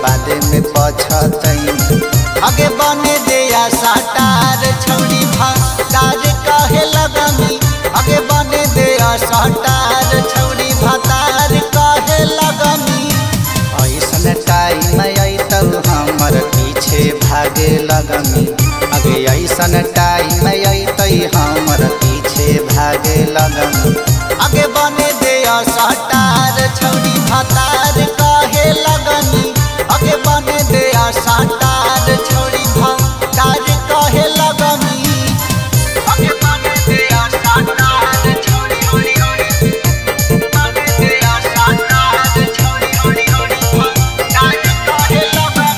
बाद में पछतई। आगे बने दिया साटार छौड़ी भातार कहे लगमी। आगे बने दिया साटार छौड़ी भातार कहे लगमी। ऐसन टाइम अतौ हमर पीछे भागे लगमी। आगे ऐसन टाइम अतै हमर पीछे भागे लगमी। आगे बने दिया साटार छौड़ी भातार कहे लगमी। आगे बने दिया साटार छौड़ी भातार कहे लगमी। आगे बने दिया साटार छौड़ी होड़ी होड़ी। बने दिया साटार छौड़ी होड़ी होड़ी भातार कहे लगमी।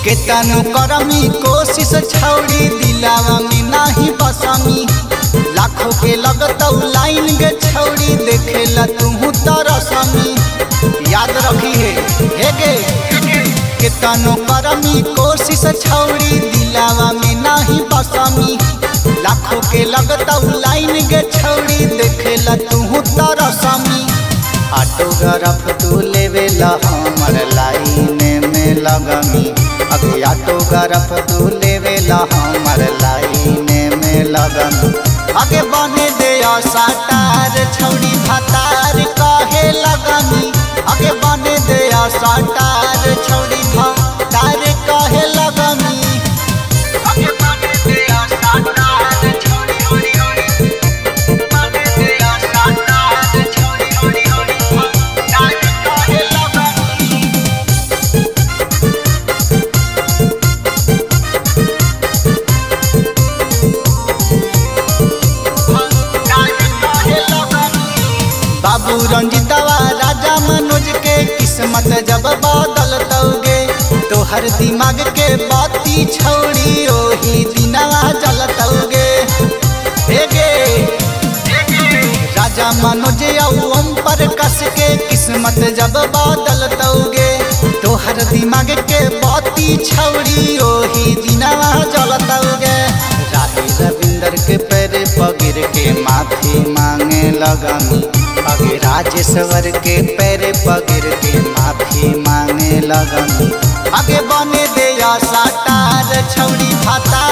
केतनो करमी कोशिश छौड़ी दिलावा में नाही बसमी। लाखों के लगतौ लाइन गे छौड़ी देखेला तू तरसमी। याद रखी हे गे केतनो करमी कोशिश छौड़ी दिलावा में नाही बसमी। लाखों के लगतौ लाइन गे छौड़ी देखेला तू तरसमी। ऑटोग्राफ तू लेवेला हमर लाइन में लगमी। अगे ऑटोग्राफ तू लेवेला हमर लाइन में लगमी। आगे बने दिया साटार छौड़ी भातार कहे लगमी। आगे बने दिया साटार छौड़ी भातार कहे लगमी। आगे बने दिया साटार छौड़ी होड़ी होड़ी। बने दिया साटार छौड़ी होड़ी होड़ी भातार कहे लगमी। बाबू रंजितवा राजा मनोज के किस्मत जब बदलतौगे। तोहर दिमाग के बाती छौड़ी ओही दिनवा जलतौगे। हे गे राजा मनोज ओम प्रकाश के किस्मत जब बदलतौगे। तोहर दिमाग के बाती छौड़ी ओही दिनवा जलतौगे। राही रविंदर के पैर पगिर के माफी मांगे लगमी। आगे राजेश्वर के पैर पगिर के माफी मांगे लगमी। आगे बने दिया साटार छौड़ी भातार